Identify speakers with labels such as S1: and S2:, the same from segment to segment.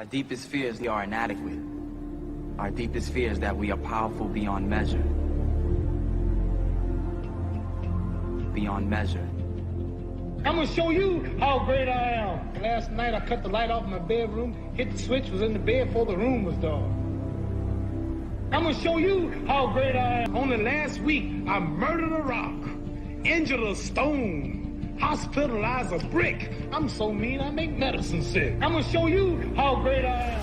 S1: Our deepest fear is we are inadequate. Our deepest fear is that we are powerful beyond measure. Beyond measure.
S2: I'm gonna show you how great I am. Last night I cut the light off in my bedroom, hit the switch, was in the bed before the room was dark. I'm gonna show you how great I am. Only last week I murdered a rock, injured a stone, hospitalized a brick. I'm so mean I make medicine sick. I'm gonna show you how great I am.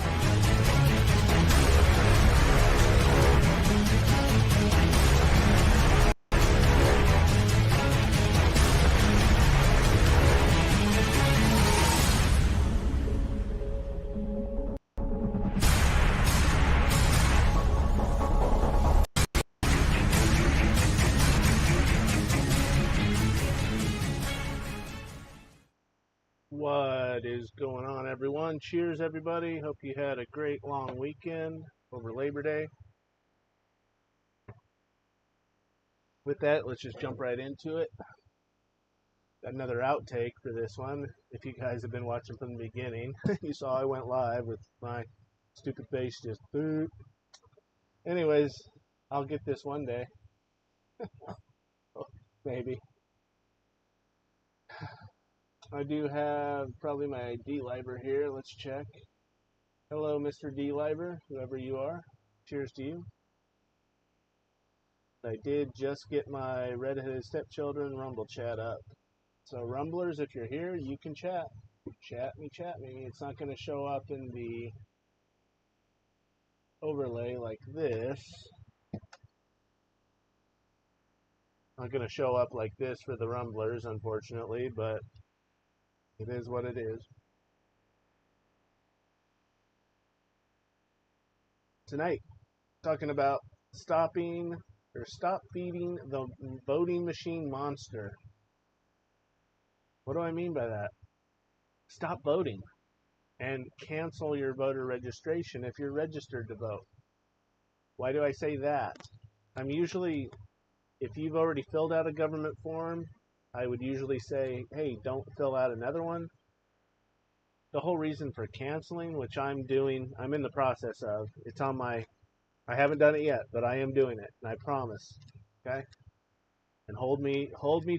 S3: What is going on, everyone? Cheers, everybody. Hope you had a great long weekend over Labor Day. With that, let's just jump right into it. Got another outtake for this one. If you guys have been watching from the beginning, you saw I went live with my stupid face just boop. Anyways, I'll get this one day. Maybe. I do have probably my D-Liber here. Let's check. Hello, Mr. D-Liber, whoever you are. Cheers to you. I did just get my Redheaded Stepchildren Rumble chat up. So, Rumblers, if you're here, you can chat. Chat me. It's not going to show up in the overlay like this. Not going to show up like this for the Rumblers, unfortunately, but it is what it is. Tonight, talking about stop feeding the voting machine monster. What do I mean by that? Stop voting and cancel your voter registration if you're registered to vote. Why do I say that? If you've already filled out a government form, I would usually say, hey, don't fill out another one. The whole reason for canceling, which I'm in the process of, I haven't done it yet, but I am doing it, and I promise, okay? And hold me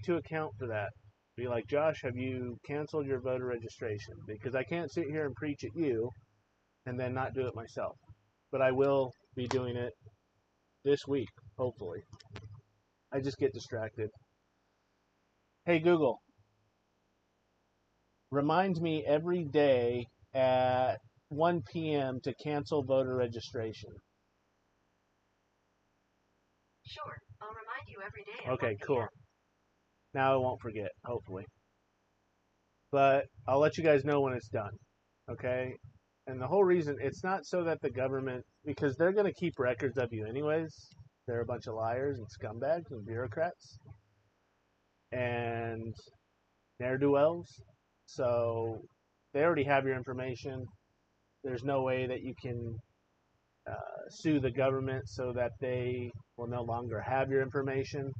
S3: to account for that. Be like, Josh, have you canceled your voter registration? Because I can't sit here and preach at you and then not do it myself. But I will be doing it this week, hopefully. I just get distracted. Hey, Google, remind me every day at 1 p.m. to cancel voter registration.
S4: Sure, I'll remind you every day at
S3: Okay,
S4: 1 p.m.
S3: cool. Now I won't forget, hopefully. But I'll let you guys know when it's done, okay? And the whole reason, it's not so that the government, because they're going to keep records of you anyways. They're a bunch of liars and scumbags and bureaucrats and ne'er-do-wells. So they already have your information. There's no way that you can sue the government so that they will no longer have your information.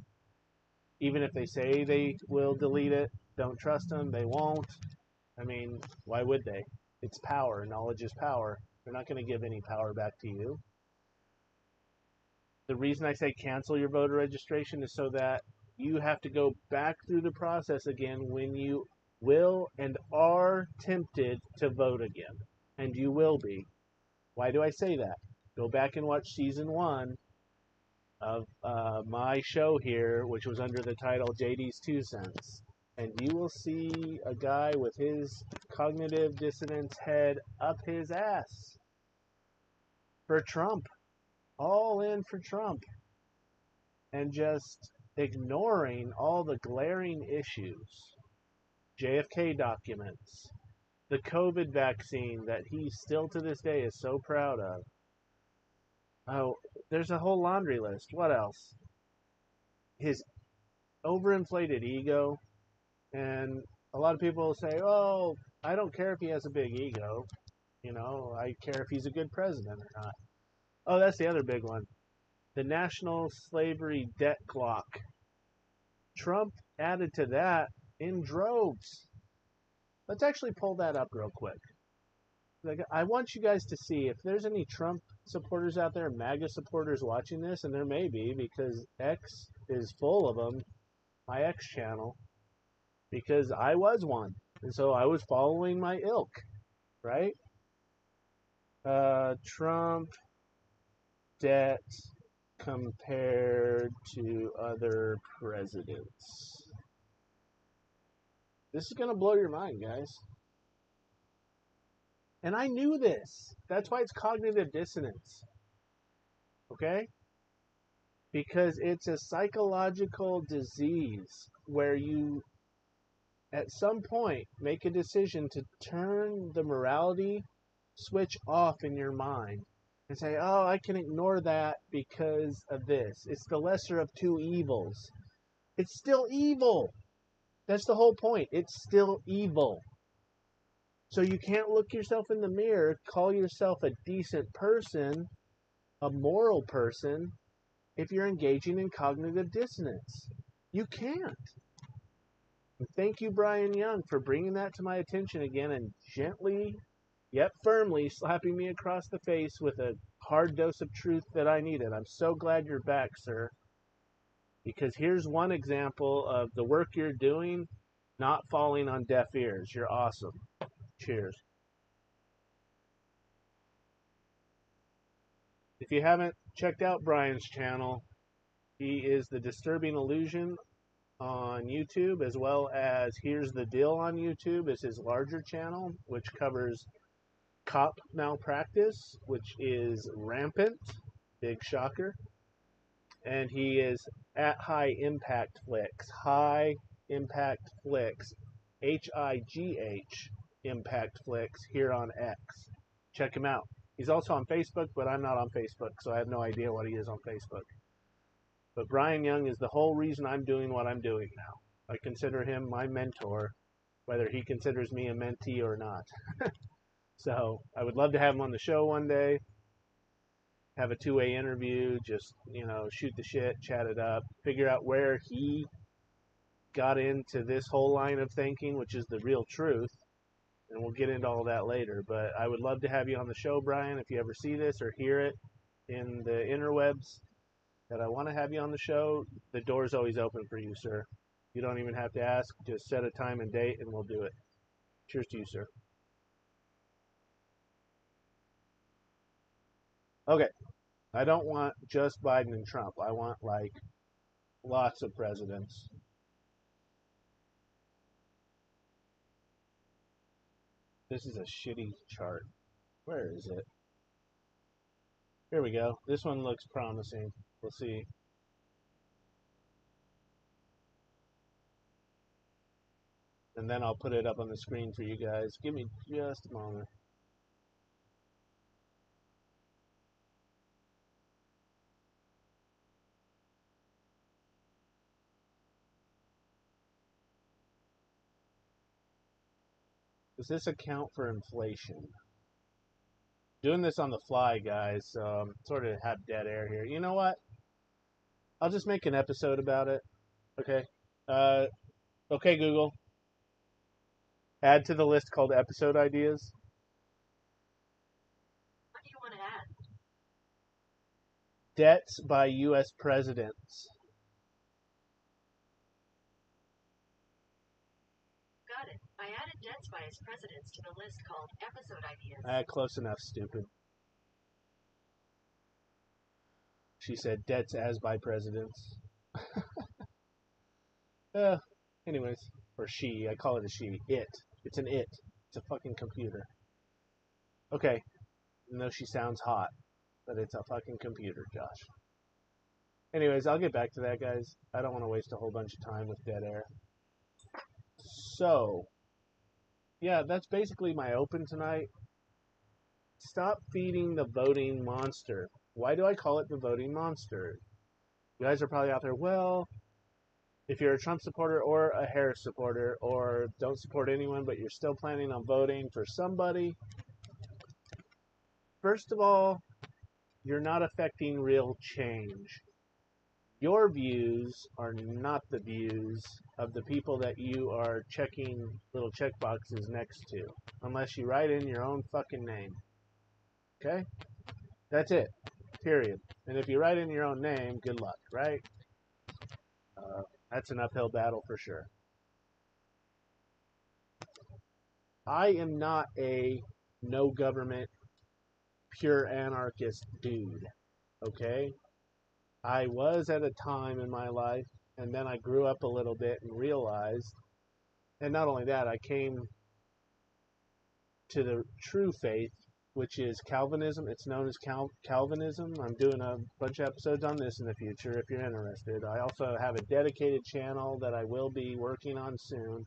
S3: Even if they say they will delete it, don't trust them. They won't. I mean, why would they? It's power. Knowledge is power. They're not going to give any power back to you. The reason I say cancel your voter registration is so that you have to go back through the process again when you will and are tempted to vote again. And you will be. Why do I say that? Go back and watch season 1 of my show here, which was under the title JD's 2 Cents. And you will see a guy with his cognitive dissonance head up his ass for Trump. All in for Trump. And just ignoring all the glaring issues. JFK documents. The COVID vaccine that he still to this day is so proud of. Oh, there's a whole laundry list. What else? His overinflated ego. And a lot of people say, oh, I don't care if he has a big ego. You know, I care if he's a good president or not. Oh, that's the other big one. The national slavery debt clock. Trump added to that in droves. Let's actually pull that up real quick. Like, I want you guys to see if there's any Trump supporters out there, MAGA supporters watching this, and there may be because X is full of them, my X channel, because I was one. And so I was following my ilk, right? Trump debt compared to other presidents. This is going to blow your mind, guys. And I knew this. That's why it's cognitive dissonance. Okay? Because it's a psychological disease where you, at some point, make a decision to turn the morality switch off in your mind and say, oh, I can ignore that because of this. It's the lesser of two evils. It's still evil. That's the whole point. It's still evil. So you can't look yourself in the mirror, call yourself a decent person, a moral person, if you're engaging in cognitive dissonance. You can't. And thank you, Brian Young, for bringing that to my attention again and gently, yet firmly, slapping me across the face with a hard dose of truth that I needed. I'm so glad you're back, sir. Because here's one example of the work you're doing not falling on deaf ears. You're awesome. Cheers. If you haven't checked out Brian's channel, he is The Disturbing Illusion on YouTube, as well as Here's the Deal on YouTube is his larger channel, which covers cop malpractice, which is rampant. Big shocker. And he is at High Impact Flicks. High Impact Flicks. H-I-G-H Impact Flicks here on X. Check him out. He's also on Facebook, but I'm not on Facebook, so I have no idea what he is on Facebook. But Brian Young is the whole reason I'm doing what I'm doing now. I consider him my mentor, whether he considers me a mentee or not. So I would love to have him on the show one day. Have a two-way interview, just, shoot the shit, chat it up, figure out where he got into this whole line of thinking, which is the real truth. And we'll get into all that later. But I would love to have you on the show, Brian, if you ever see this or hear it in the interwebs, that I want to have you on the show. The door's always open for you, sir. You don't even have to ask. Just set a time and date, and we'll do it. Cheers to you, sir. Okay. I don't want just Biden and Trump. I want, lots of presidents. This is a shitty chart. Where is it? Here we go. This one looks promising. We'll see. And then I'll put it up on the screen for you guys. Give me just a moment. Does this account for inflation? Doing this on the fly, guys, so I'm sort of have dead air here. You know what? I'll just make an episode about it. Okay. Okay, Google. Add to the list called episode ideas.
S4: What do you want to add?
S3: Debts by U.S. presidents.
S4: Got it. I added debts by his presidents to the list called episode ideas.
S3: Close enough, stupid. She said debts as by presidents. Anyways. Or she. I call it a she. It. It's an it. It's a fucking computer. Okay. Even though she sounds hot. But it's a fucking computer, Josh. Anyways, I'll get back to that, guys. I don't want to waste a whole bunch of time with dead air. So, yeah, that's basically my open tonight. Stop feeding the voting monster. Why do I call it the voting monster? You guys are probably out there, well, if you're a Trump supporter or a Harris supporter or don't support anyone but you're still planning on voting for somebody, first of all, you're not affecting real change. Your views are not the views of the people that you are checking little check boxes next to, unless you write in your own fucking name. Okay? That's it. Period. And if you write in your own name, good luck, right? That's an uphill battle for sure. I am not a no government, pure anarchist dude. Okay? I was at a time in my life, and then I grew up a little bit and realized, and not only that, I came to the true faith, which is Calvinism. It's known as Calvinism. I'm doing a bunch of episodes on this in the future if you're interested. I also have a dedicated channel that I will be working on soon.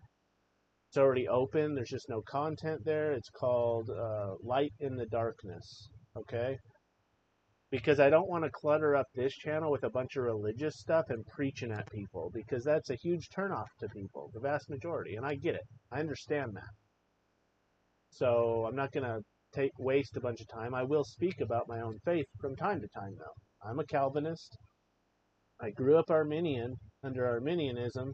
S3: It's already open. There's just no content there. It's called Light in the Darkness. Okay? Because I don't want to clutter up this channel with a bunch of religious stuff and preaching at people, because that's a huge turnoff to people, the vast majority. And I get it. I understand that. So I'm not going to waste a bunch of time. I will speak about my own faith from time to time, though. I'm a Calvinist. I grew up Arminian under Arminianism,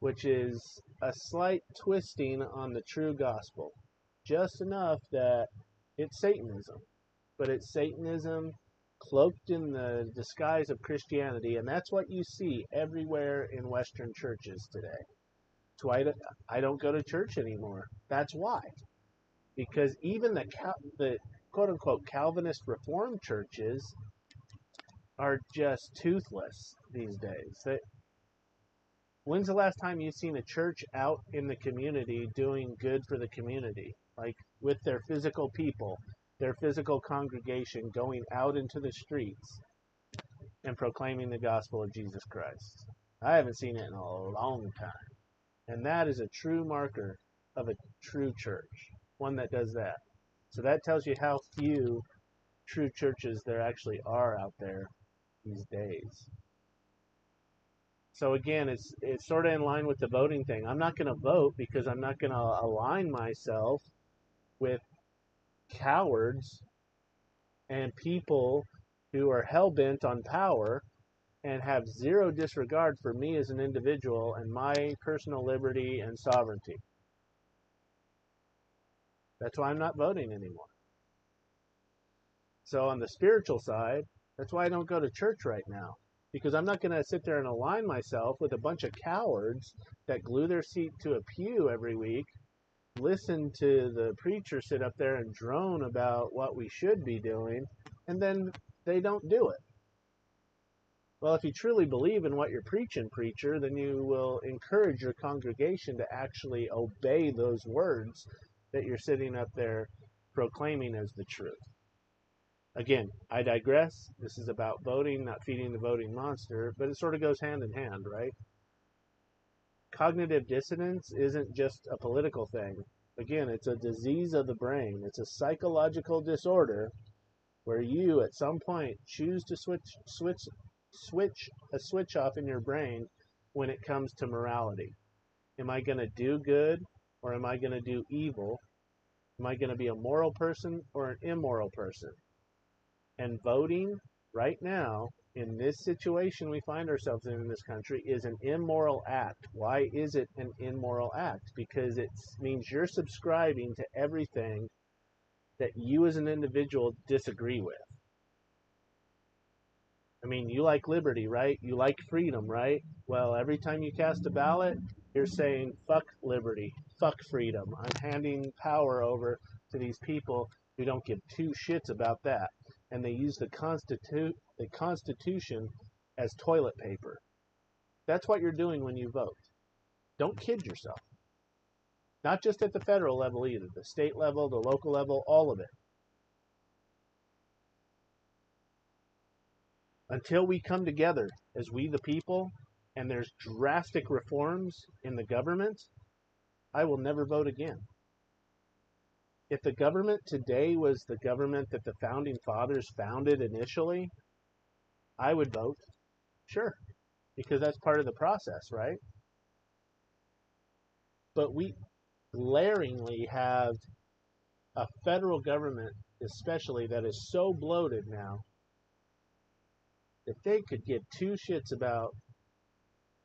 S3: which is a slight twisting on the true gospel. Just enough that it's Satanism. But it's Satanism cloaked in the disguise of Christianity, and that's what you see everywhere in Western churches today. That's why I don't go to church anymore. That's why. Because even the quote-unquote Calvinist Reformed churches are just toothless these days. When's the last time you've seen a church out in the community doing good for the community? Like with their physical people, their physical congregation going out into the streets and proclaiming the gospel of Jesus Christ. I haven't seen it in a long time. And that is a true marker of a true church, one that does that. So that tells you how few true churches there actually are out there these days. So again, it's sort of in line with the voting thing. I'm not going to vote because I'm not going to align myself with cowards and people who are hell-bent on power and have zero disregard for me as an individual and my personal liberty and sovereignty. That's why I'm not voting anymore. So on the spiritual side, that's why I don't go to church right now. Because I'm not going to sit there and align myself with a bunch of cowards that glue their seat to a pew every week, listen to the preacher sit up there and drone about what we should be doing, and then they don't do it. Well, if you truly believe in what you're preaching, preacher, then you will encourage your congregation to actually obey those words that you're sitting up there proclaiming as the truth. Again, I digress. This is about voting, not feeding the voting monster, but it sort of goes hand in hand, right? Cognitive dissonance isn't just a political thing. Again, it's a disease of the brain. It's a psychological disorder where you, at some point, choose to switch a switch off in your brain when it comes to morality. Am I going to do good or am I going to do evil? Am I going to be a moral person or an immoral person? And voting right now, in this situation we find ourselves in this country, is an immoral act. Why is it an immoral act? Because it means you're subscribing to everything that you as an individual disagree with. I mean, you like liberty, right? You like freedom, right? Well, every time you cast a ballot, you're saying, fuck liberty, fuck freedom. I'm handing power over to these people who don't give two shits about that. And they use the Constitution as toilet paper. That's what you're doing when you vote. Don't kid yourself. Not just at the federal level either. The state level, the local level, all of it. Until we come together as we the people, and there's drastic reforms in the government, I will never vote again. If the government today was the government that the founding fathers founded initially, I would vote. Sure. Because that's part of the process, right? But we glaringly have a federal government, especially, that is so bloated now if they could give two shits about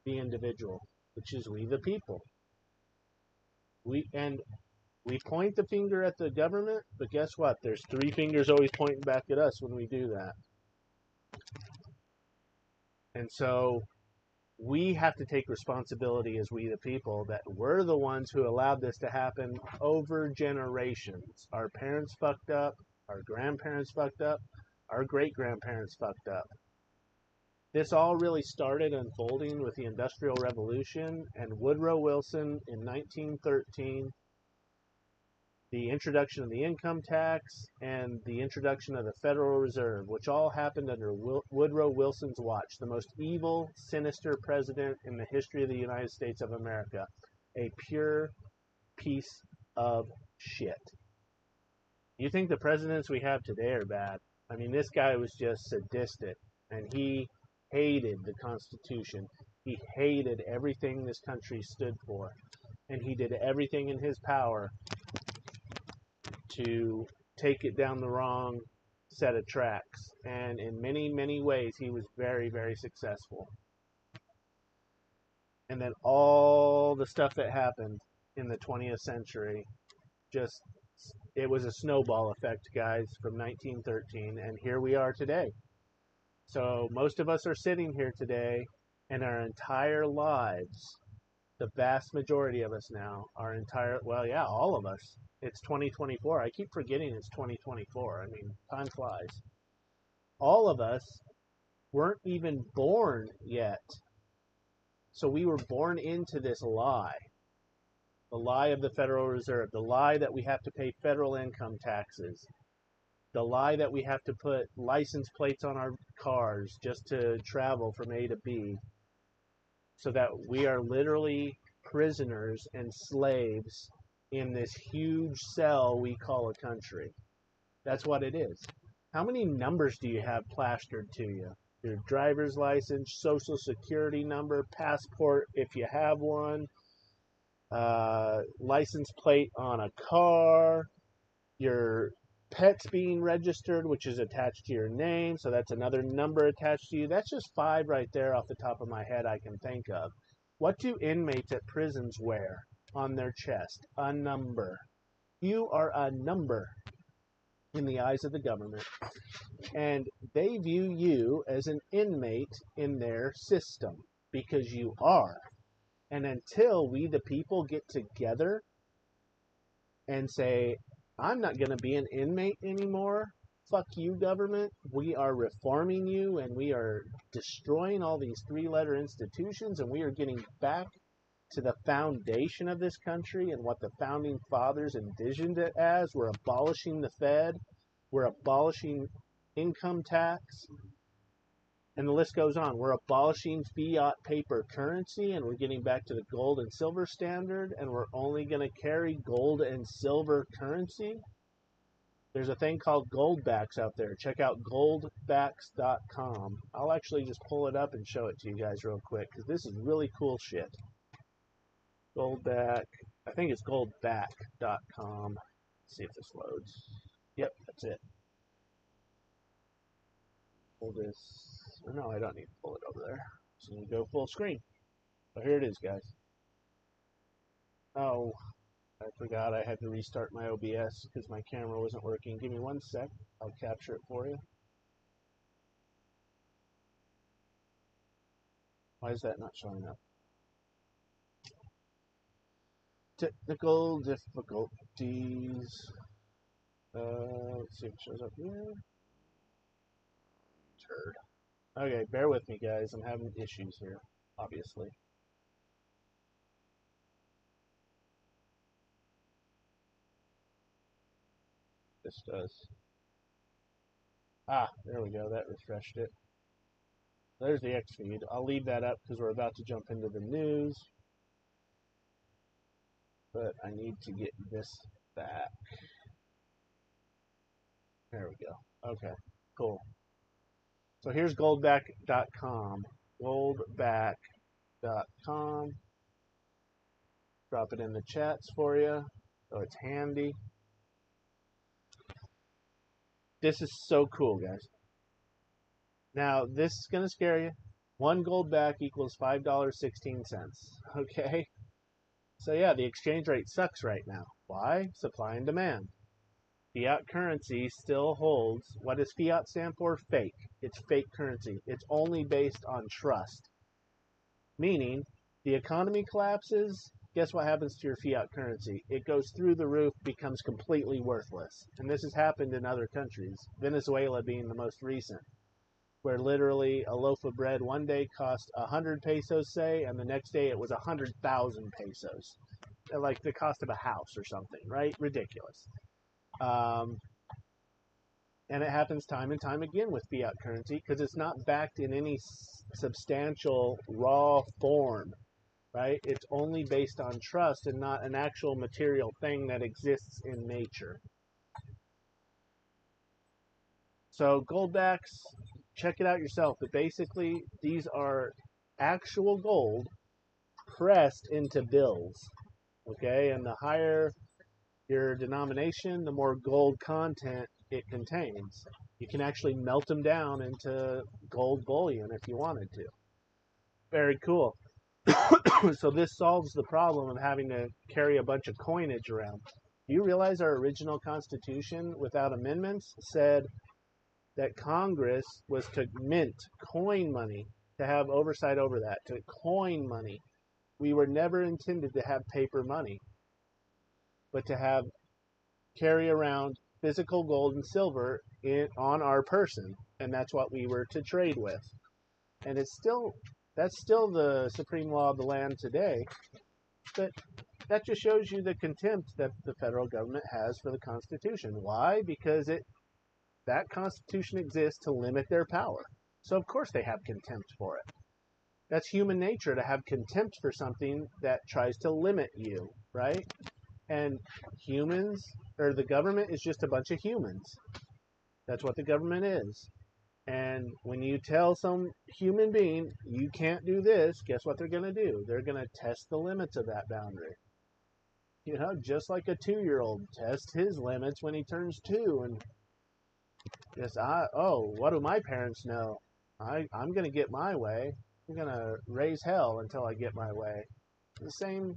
S3: the individual, which is we the people. We point the finger at the government, but guess what? There's three fingers always pointing back at us when we do that. And so we have to take responsibility as we the people that we're the ones who allowed this to happen over generations. Our parents fucked up, our grandparents fucked up, our great-grandparents fucked up. This all really started unfolding with the Industrial Revolution and Woodrow Wilson in 1913, the introduction of the income tax, and the introduction of the Federal Reserve, which all happened under Woodrow Wilson's watch, the most evil, sinister president in the history of the United States of America. A pure piece of shit. You think the presidents we have today are bad? I mean, this guy was just sadistic, and he hated the Constitution. He hated everything this country stood for, and he did everything in his power to take it down the wrong set of tracks. And in many, many ways, he was very, very successful. And then all the stuff that happened in the 20th century, just, it was a snowball effect, guys, from 1913. And here we are today. So most of us are sitting here today, and our entire lives, the vast majority of us now, well, yeah, all of us. It's 2024. I keep forgetting it's 2024. I mean, time flies. All of us weren't even born yet. So we were born into this lie. The lie of the Federal Reserve. The lie that we have to pay federal income taxes. The lie that we have to put license plates on our cars just to travel from A to B. So that we are literally prisoners and slaves in this huge cell we call a country. That's what it is. How many numbers do you have plastered to you? Your driver's license, social security number, passport if you have one, license plate on a car, your pet's being registered, which is attached to your name, so that's another number attached to you. That's just 5 right there off the top of my head I can think of. What do inmates at prisons wear on their chest? A number. You are a number in the eyes of the government, and they view you as an inmate in their system, because you are. And until we the people get together and say, I'm not going to be an inmate anymore, fuck you, government, we are reforming you, and we are destroying all these 3-letter institutions, and we are getting back to the foundation of this country and what the founding fathers envisioned it as. We're abolishing the Fed. We're abolishing income tax. And the list goes on. We're abolishing fiat paper currency, and we're getting back to the gold and silver standard, and we're only going to carry gold and silver currency. There's a thing called goldbacks out there. Check out goldbacks.com. I'll actually just pull it up and show it to you guys real quick, because this is really cool shit. Goldback. I think it's goldback.com. Let's see if this loads. Yep, that's it. Pull this. No, I don't need to pull it over there. Just need to go full screen. So here it is, guys. Oh, I forgot I had to restart my OBS because my camera wasn't working. Give me 1 sec. I'll capture it for you. Why is that not showing up? Technical difficulties. Let's see if it shows up here. Turd. Okay, bear with me, guys. I'm having issues here, obviously. This does. Ah, there we go. That refreshed it. There's the X feed. I'll leave that up because we're about to jump into the news. But I need to get this back. There we go. Okay, cool. So here's goldback.com. Goldback.com. Drop it in the chats for you, so it's handy. This is so cool, guys. Now, this is going to scare you. One gold back equals $5.16. Okay? So yeah, the exchange rate sucks right now. Why? Supply and demand. Fiat currency still holds. What does fiat stand for? Fake. It's fake currency. It's only based on trust. Meaning, the economy collapses, guess what happens to your fiat currency? It goes through the roof, becomes completely worthless. And this has happened in other countries, Venezuela being the most recent, where literally a loaf of bread one day cost 100 pesos, say, and the next day it was 100,000 pesos. Like the cost of a house or something, right? Ridiculous. And it happens time and time again with fiat currency because it's not backed in any substantial raw form, right? It's only based on trust and not an actual material thing that exists in nature. So goldbacks, check it out yourself. But basically, these are actual gold pressed into bills, okay? And the higher your denomination, the more gold content it contains. You can actually melt them down into gold bullion if you wanted to. Very cool. So this solves the problem of having to carry a bunch of coinage around. Do you realize our original Constitution, without amendments, said that Congress was to mint coin money, to have oversight over that, to coin money. We were never intended to have paper money, but to have carry around physical gold and silver on our person, and that's what we were to trade with. And that's still the supreme law of the land today. But that just shows you the contempt that the federal government has for the Constitution. Why? Because that Constitution exists to limit their power. So of course they have contempt for it. That's human nature, to have contempt for something that tries to limit you, right? And humans, or the government, is just a bunch of humans. That's what the government is. And when you tell some human being, you can't do this, guess what they're going to do? They're going to test the limits of that boundary. You know, just like a 2-year-old tests his limits when he turns 2. And just, what do my parents know? I'm going to get my way. I'm going to raise hell until I get my way. The same,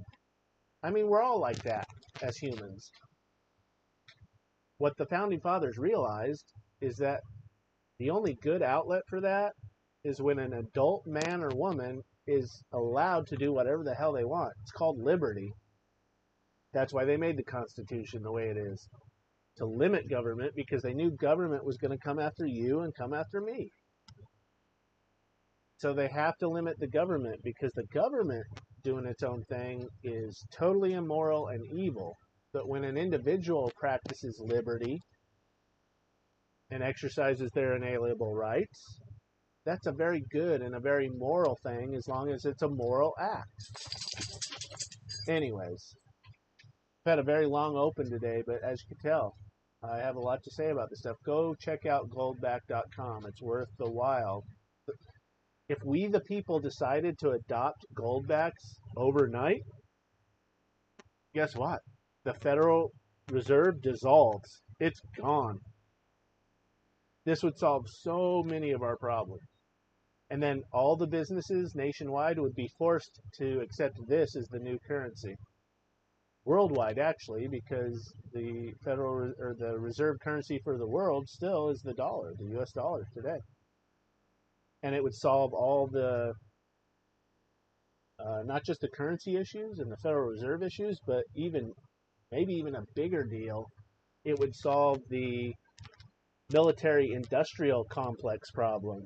S3: I mean, we're all like that as humans. What the Founding Fathers realized is that the only good outlet for that is when an adult man or woman is allowed to do whatever the hell they want. It's called liberty. That's why they made the Constitution the way it is. To limit government, because they knew government was going to come after you and come after me. So they have to limit the government, because the government doing its own thing is totally immoral and evil. But when an individual practices liberty and exercises their inalienable rights, that's a very good and a very moral thing, as long as it's a moral act. Anyways, I've had a very long open today, but as you can tell, I have a lot to say about this stuff. Go check out goldback.com. It's worth the while. If we, the people, decided to adopt goldbacks overnight, guess what? The Federal Reserve dissolves. It's gone. This would solve so many of our problems. And then all the businesses nationwide would be forced to accept this as the new currency. Worldwide, actually, because the federal or the reserve currency for the world still is the dollar, the US dollar today. And it would solve all the, not just the currency issues and the Federal Reserve issues, but maybe even a bigger deal, it would solve the military-industrial complex problem.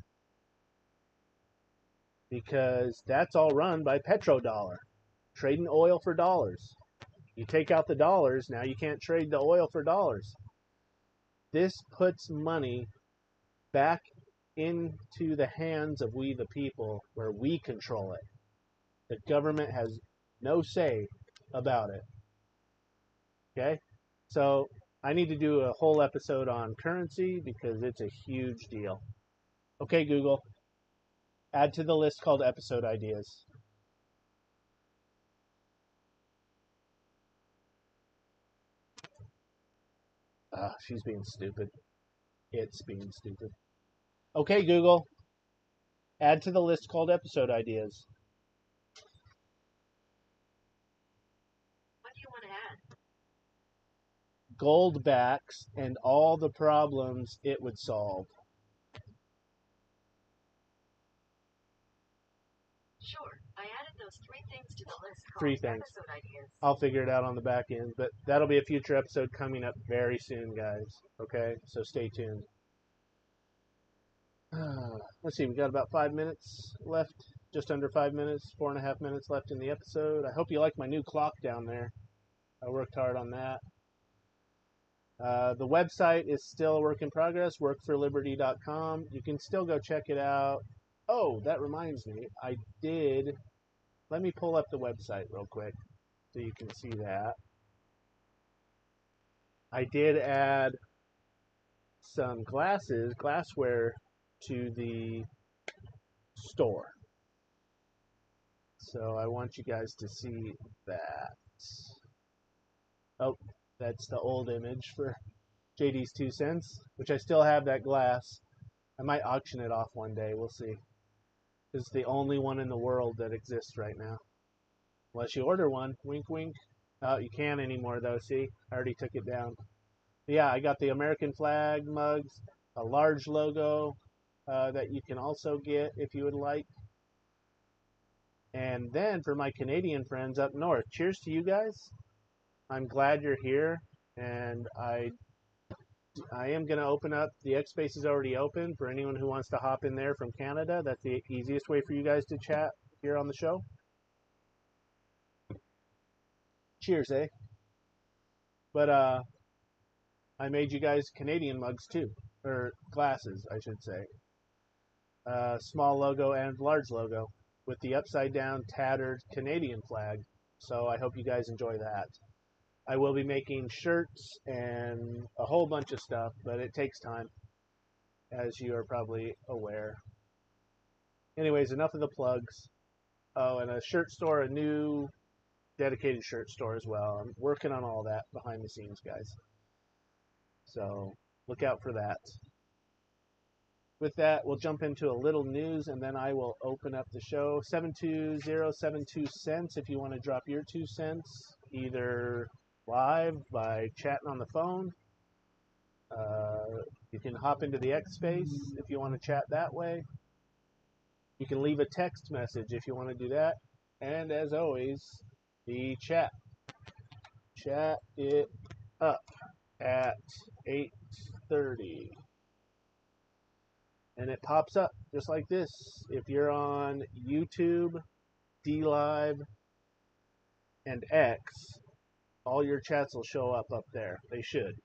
S3: Because that's all run by petrodollar, trading oil for dollars. You take out the dollars, now you can't trade the oil for dollars. This puts money back into the hands of we the people, where we control it. The government has no say about it. Okay? So I need to do a whole episode on currency because it's a huge deal. Okay, Google. Add to the list called episode ideas. She's being stupid. It's being stupid. Okay, Google. Add to the list called episode ideas.
S4: What do you want to add?
S3: Gold backs and all the problems it would solve.
S4: Sure, I added those 3 things to the list called
S3: 3 things.
S4: episode ideas.
S3: I'll figure it out on the back end, but that'll be a future episode coming up very soon, guys. Okay, so stay tuned. Let's see, we got about 5 minutes left, just under 5 minutes, 4.5 minutes left in the episode. I hope you like my new clock down there. I worked hard on that. The website is still a work in progress, workforliberty.com. You can still go check it out. Oh, that reminds me, let me pull up the website real quick so you can see that. I did add some glassware to the store. So I want you guys to see that. Oh, that's the old image for JD's 2 cents, which I still have that glass. I might auction it off one day. We'll see. It's the only one in the world that exists right now. Unless you order one. Wink, wink. Oh, you can't anymore, though. See? I already took it down. But yeah, I got the American flag mugs, a large logo that you can also get if you would like. And then for my Canadian friends up north, cheers to you guys. I'm glad you're here, and I am going to open up. The X Space is already open for anyone who wants to hop in there from Canada. That's the easiest way for you guys to chat here on the show. Cheers, eh? But I made you guys Canadian mugs too, or glasses, I should say. Small logo and large logo with the upside down tattered Canadian flag. So I hope you guys enjoy that. I will be making shirts and a whole bunch of stuff, but it takes time, as you are probably aware. Anyways, enough of the plugs. Oh, and a shirt store, a new dedicated shirt store as well. I'm working on all that behind the scenes, guys. So look out for that. With that, we'll jump into a little news, and then I will open up the show. 72072 cents if you want to drop your 2 cents, either live by chatting on the phone. You can hop into the X Space if you want to chat that way. You can leave a text message if you want to do that. And as always, the chat. Chat it up at 8:30. And it pops up just like this. If you're on YouTube, DLive, and X, all your chats will show up there. They should.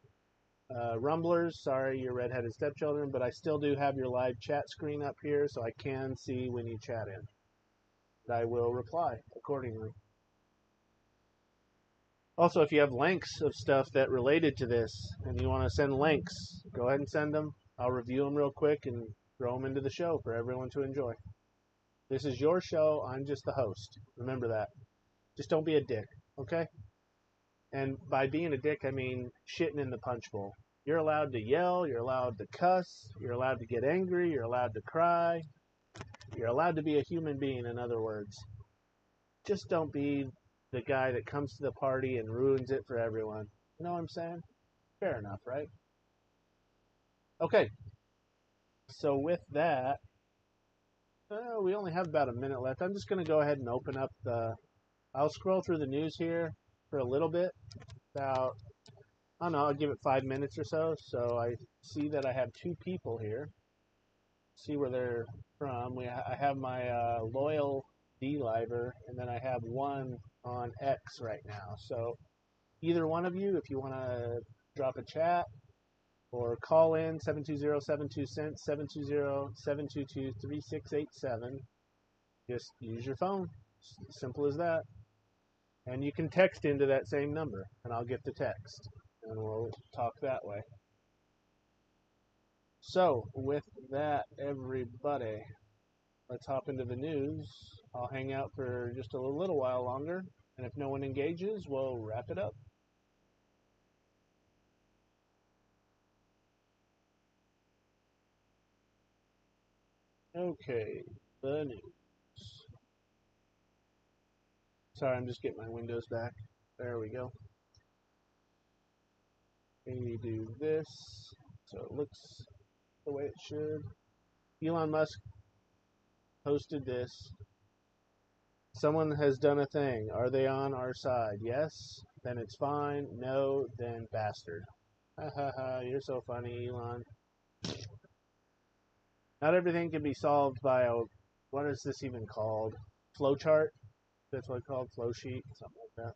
S3: Rumblers, sorry, your redheaded stepchildren, but I still do have your live chat screen up here, so I can see when you chat in. And I will reply accordingly. Also, if you have links of stuff that related to this, and you want to send links, go ahead and send them. I'll review them real quick and throw them into the show for everyone to enjoy. This is your show. I'm just the host. Remember that. Just don't be a dick, okay? And by being a dick, I mean shitting in the punch bowl. You're allowed to yell. You're allowed to cuss. You're allowed to get angry. You're allowed to cry. You're allowed to be a human being, in other words. Just don't be the guy that comes to the party and ruins it for everyone. You know what I'm saying? Fair enough, right? Okay. So with that, we only have about a minute left. I'm just going to go ahead and open up I'll scroll through the news here for a little bit. About, I don't know, I'll give it 5 minutes or so. So I see that I have 2 people here. See where they're from. I have my loyal D-Liver, and then I have one on X right now. So either one of you, if you want to drop a chat, or call in 720-72-CENTS, 720-722-3687. Just use your phone. Simple as that. And you can text into that same number, and I'll get the text. And we'll talk that way. So, with that, everybody, let's hop into the news. I'll hang out for just a little while longer, and if no one engages, we'll wrap it up. Okay, the news. Sorry, I'm just getting my windows back. There we go. We do this so it looks the way it should. Elon Musk posted this. Someone has done a thing. Are they on our side? Yes, then it's fine. No, then bastard. Ha ha ha, you're so funny, Elon. Not everything can be solved by a, what is this even called? Flowchart? That's what it's called, flow sheet, something like that.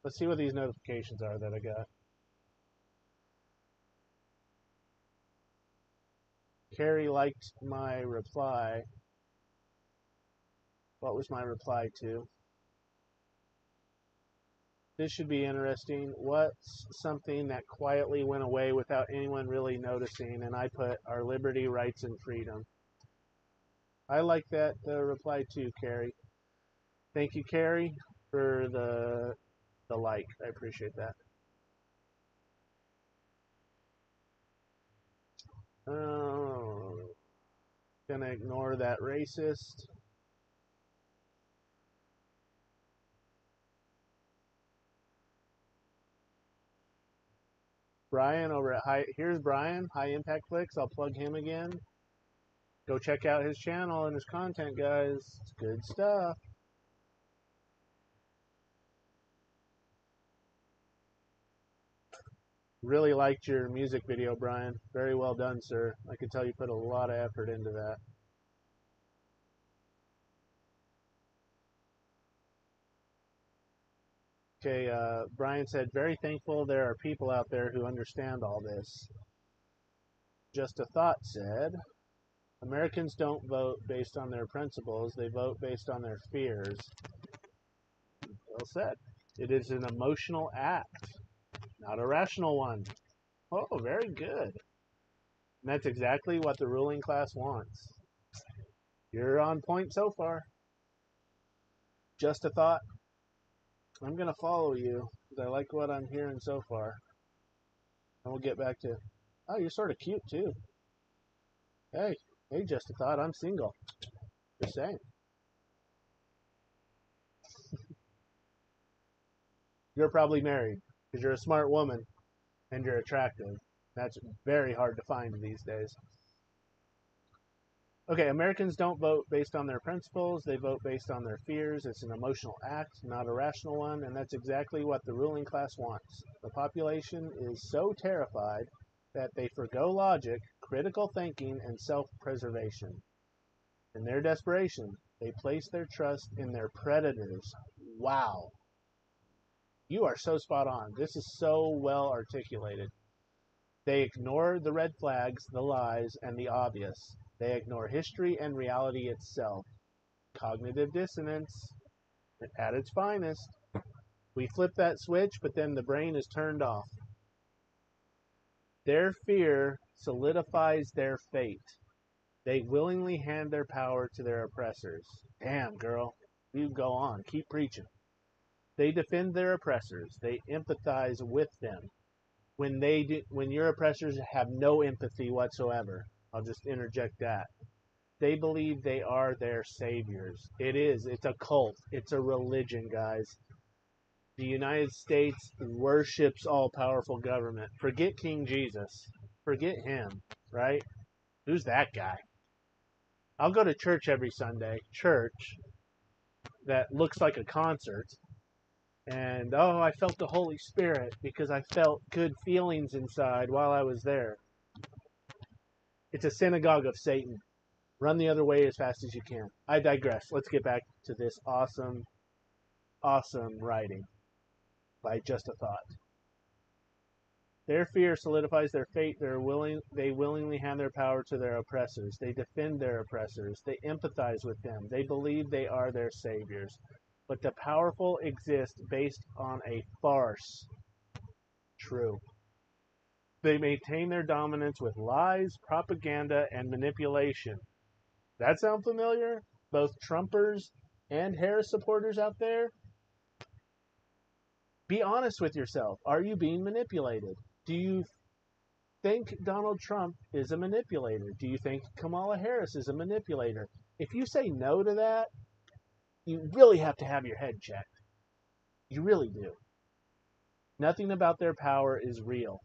S3: Let's see what these notifications are that I got. Carrie liked my reply. What was my reply to? This should be interesting. What's something that quietly went away without anyone really noticing? And I put our liberty, rights, and freedom. I like that reply too, Carrie. Thank you, Carrie, for the like. I appreciate that. Gonna ignore that racist. Brian over at here's Brian, High Impact Flicks. I'll plug him again. Go check out his channel and his content, guys. It's good stuff. Really liked your music video, Brian. Very well done, sir. I can tell you put a lot of effort into that. Okay, Brian said, very thankful there are people out there who understand all this. Just a Thought said, Americans don't vote based on their principles, they vote based on their fears. Well said. It is an emotional act, not a rational one. Oh, very good. And that's exactly what the ruling class wants. You're on point so far. Just a Thought. I'm going to follow you because I like what I'm hearing so far. And we'll get back to, oh, you're sort of cute too. Hey, Just a Thought, I'm single. Just saying. You're probably married because you're a smart woman and you're attractive. That's very hard to find these days. Okay, Americans don't vote based on their principles. They vote based on their fears. It's an emotional act, not a rational one, and that's exactly what the ruling class wants. The population is so terrified that they forgo logic, critical thinking, and self-preservation. In their desperation, they place their trust in their predators. Wow. You are so spot on. This is so well articulated. They ignore the red flags, the lies, and the obvious. They ignore history and reality itself. Cognitive dissonance at its finest. We flip that switch, but then the brain is turned off. Their fear solidifies their fate. They willingly hand their power to their oppressors. Damn, girl. You go on. Keep preaching. They defend their oppressors. They empathize with them. When your oppressors have no empathy whatsoever, I'll just interject that. They believe they are their saviors. It's a cult. It's a religion, guys. The United States worships all-powerful government. Forget King Jesus. Forget him, right? Who's that guy? I'll go to church every Sunday. Church that looks like a concert. And, oh, I felt the Holy Spirit because I felt good feelings inside while I was there. It's a synagogue of Satan. Run the other way as fast as you can. I digress. Let's get back to this awesome, awesome writing by Just a Thought. Their fear solidifies their fate. They willingly hand their power to their oppressors. They defend their oppressors. They empathize with them. They believe they are their saviors. But the powerful exist based on a farce. True. They maintain their dominance with lies, propaganda, and manipulation. That sound familiar? Both Trumpers and Harris supporters out there? Be honest with yourself. Are you being manipulated? Do you think Donald Trump is a manipulator? Do you think Kamala Harris is a manipulator? If you say no to that, you really have to have your head checked. You really do. Nothing about their power is real.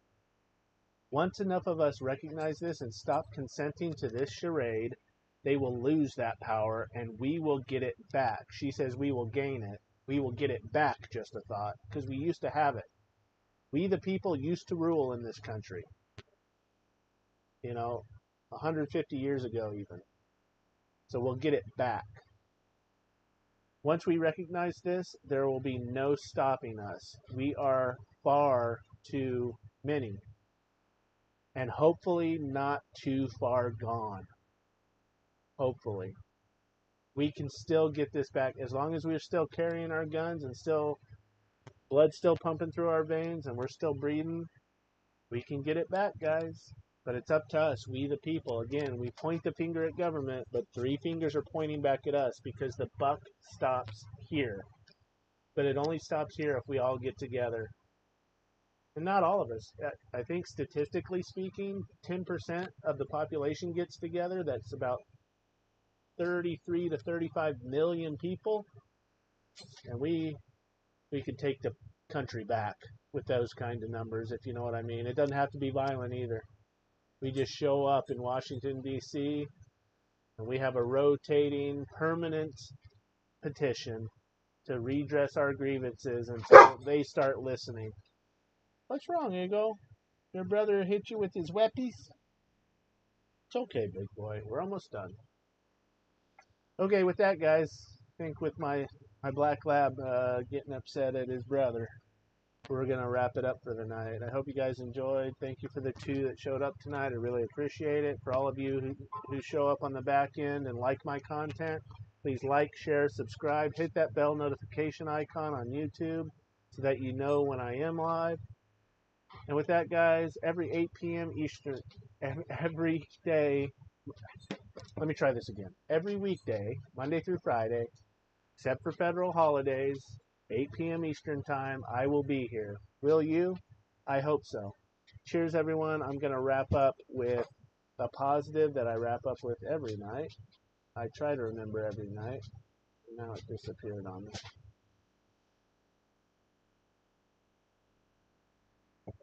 S3: Once enough of us recognize this and stop consenting to this charade, they will lose that power and we will get it back. She says we will gain it. We will get it back, just a thought, because we used to have it. We, the people, used to rule in this country. 150 years ago even. So we'll get it back. Once we recognize this, there will be no stopping us. We are far too many. And hopefully not too far gone. Hopefully. We can still get this back as long as we're still carrying our guns and blood's still pumping through our veins and we're still breathing. We can get it back, guys. But it's up to us, we the people. Again, we point the finger at government, but 3 fingers are pointing back at us because the buck stops here. But it only stops here if we all get together. And not all of us. I think statistically speaking, 10% of the population gets together. That's about 33 to 35 million people. And we could take the country back with those kind of numbers, if you know what I mean. It doesn't have to be violent either. We just show up in Washington, D.C., and we have a rotating, permanent petition to redress our grievances until they start listening. What's wrong, Ego? Your brother hit you with his weapies? It's okay, big boy. We're almost done. Okay, with that, guys, I think with my black lab getting upset at his brother, we're going to wrap it up for the night. I hope you guys enjoyed. Thank you for the 2 that showed up tonight. I really appreciate it. For all of you who show up on the back end and like my content, please like, share, subscribe. Hit that bell notification icon on YouTube so that you know when I am live. And with that, guys, every 8 p.m. Eastern, every day, let me try this again. Every weekday, Monday through Friday, except for federal holidays, 8 p.m. Eastern time, I will be here. Will you? I hope so. Cheers, everyone. I'm going to wrap up with a positive that I wrap up with every night. I try to remember every night. Now it disappeared on me.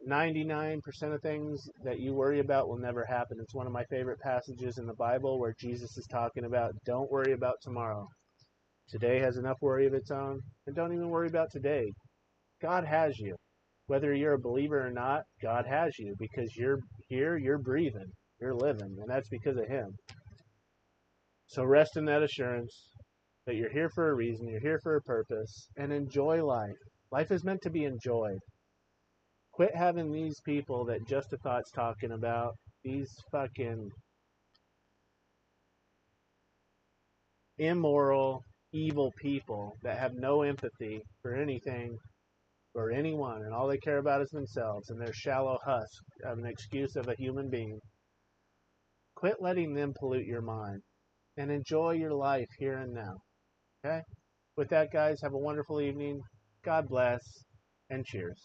S3: 99% of things that you worry about will never happen. It's one of my favorite passages in the Bible where Jesus is talking about don't worry about tomorrow. Today has enough worry of its own, and don't even worry about today. God has you. Whether you're a believer or not, God has you because you're here, you're breathing, you're living, and that's because of Him. So rest in that assurance that you're here for a reason, you're here for a purpose, and enjoy life. Life is meant to be enjoyed. Quit having these people that Just a Thought's talking about, these fucking immoral, evil people that have no empathy for anything or anyone, and all they care about is themselves and their shallow husk of an excuse of a human being. Quit letting them pollute your mind and enjoy your life here and now. Okay? With that, guys, have a wonderful evening. God bless, and cheers.